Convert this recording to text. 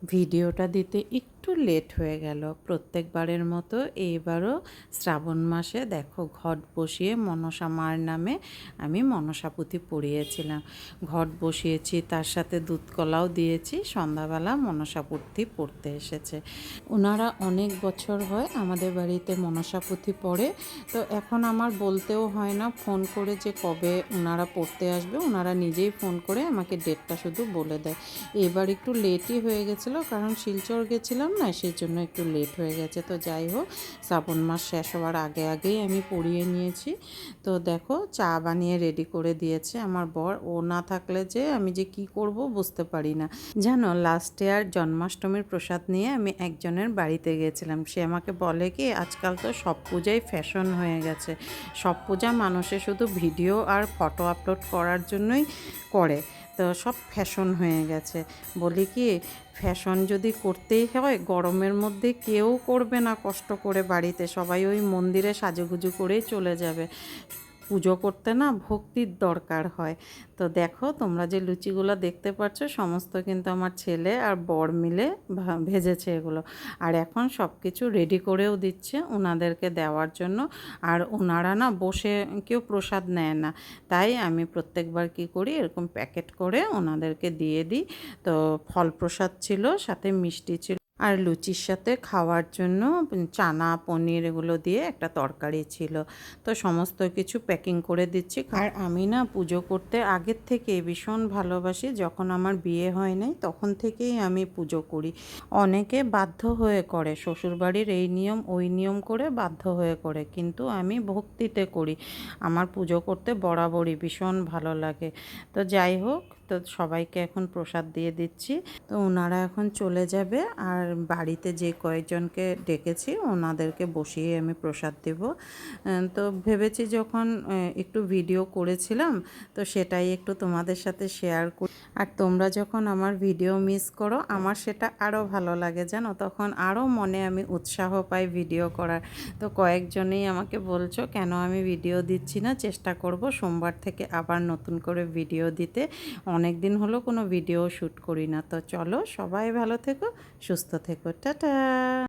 ভিডিওটা দিতে একটু লেট হয়ে গেল প্রত্যেকবারের মতো। এইবারও শ্রাবণ মাসে দেখো ঘট বসিয়ে মনসা মার নামে আমি মনসা পুঁথি পড়িয়েছিলাম। ঘট বসিয়েছি, তার সাথে দুধ কলাও দিয়েছি। সন্ধ্যাবেলা মনসা পুঁথি পড়তে এসেছে। ওনারা অনেক বছর হয় আমাদের বাড়িতে মনসা পুঁথি পড়ে। তো এখন আমার বলতেও হয় না ফোন করে যে কবে ওনারা পড়তে আসবে, ওনারা নিজেই ফোন করে আমাকে ডেটটা শুধু বলে দেয়। এবার একটু লেটই হয়ে গেছিলো, কারণ শিলচর গেছিলাম না, সেই জন্য একটু লেট হয়ে গেছে। তো যাই হোক, শ্রাবণ মাস শেষ হওয়ার আগে আগেই আমি পড়িয়ে নিয়েছি। তো দেখো চা বানিয়ে রেডি করে দিয়েছে আমার বর। ও না থাকলে যে আমি যে কি করব বুঝতে পারি না। জানো, লাস্ট ইয়ার জন্মাষ্টমীর প্রসাদ নিয়ে আমি একজনের বাড়িতে গেছিলাম। সে আমাকে বলে কি, আজকাল তো সব পূজাই ফ্যাশন হয়ে গেছে, সব পূজা মানুষে শুধু ভিডিও আর ফটো আপলোড করার জন্যই করে, তো সব ফ্যাশন হয়ে গেছে। বলি কি, ফ্যাশন যদি করতেই হয় গরমের মধ্যে কেউ করবে না কষ্ট করে বাড়িতে, সবাই ওই মন্দিরে সাজুগুজু করেই চলে যাবে। পুজো করতে না ভক্তির দরকার হয়। তো দেখো, তোমরা যে লুচিগুলো দেখতে পাচ্ছ সমস্ত কিন্তু আমার ছেলে আর বর মিলে ভেজেছে এগুলো। আর এখন সব কিছু রেডি করেও দিচ্ছে ওনাদেরকে দেওয়ার জন্য। আর ওনারা না বসে কেউ প্রসাদ নেয় না, তাই আমি প্রত্যেকবার কি করি, এরকম প্যাকেট করে ওনাদেরকে দিয়ে দিই। তো ফল প্রসাদ ছিল, সাথে মিষ্টি ছিল, আর লুচির সাথে খাওয়ার জন্য চানা পনির এগুলো দিয়ে একটা তরকারি ছিল। তো সমস্ত কিছু প্যাকিং করে দিচ্ছি। আর আমি না পুজো করতে আগের থেকে ভীষণ ভালোবাসি। যখন আমার বিয়ে হয় নাই তখন থেকেই আমি পুজো করি। অনেকে বাধ্য হয়ে করে, শ্বশুরবাড়ির এই নিয়ম ওই নিয়ম করে বাধ্য হয়ে করে, কিন্তু আমি ভক্তিতে করি। আমার পুজো করতে বরাবরই ভীষণ ভালো লাগে। তো যাই হোক, তো সবাইকে এখন প্রসাদ দিয়ে দিচ্ছি। তো ওনারা এখন চলে যাবে, আর বাড়িতে যে কয়েকজনকে ডেকেছি ওনাদেরকে বসিয়ে আমি প্রসাদ দেব। তো ভেবেছি যখন একটু ভিডিও করেছিলাম, তো সেটাই একটু তোমাদের সাথে শেয়ার করি। আর তোমরা যখন আমার ভিডিও মিস করো, আমার সেটা আরও ভালো লাগে জানো, তখন আরও মনে আমি উৎসাহ পাই ভিডিও করার। তো কয়েকজনেই আমাকে বলছো কেন আমি ভিডিও দিচ্ছি না, চেষ্টা করব সোমবার থেকে আবার নতুন করে ভিডিও দিতে। অনেক দিন হলো কোনো ভিডিও শ্যুট করি না। তো চলো, সবাই ভালো থেকো, সুস্থ থেকো, টাটা।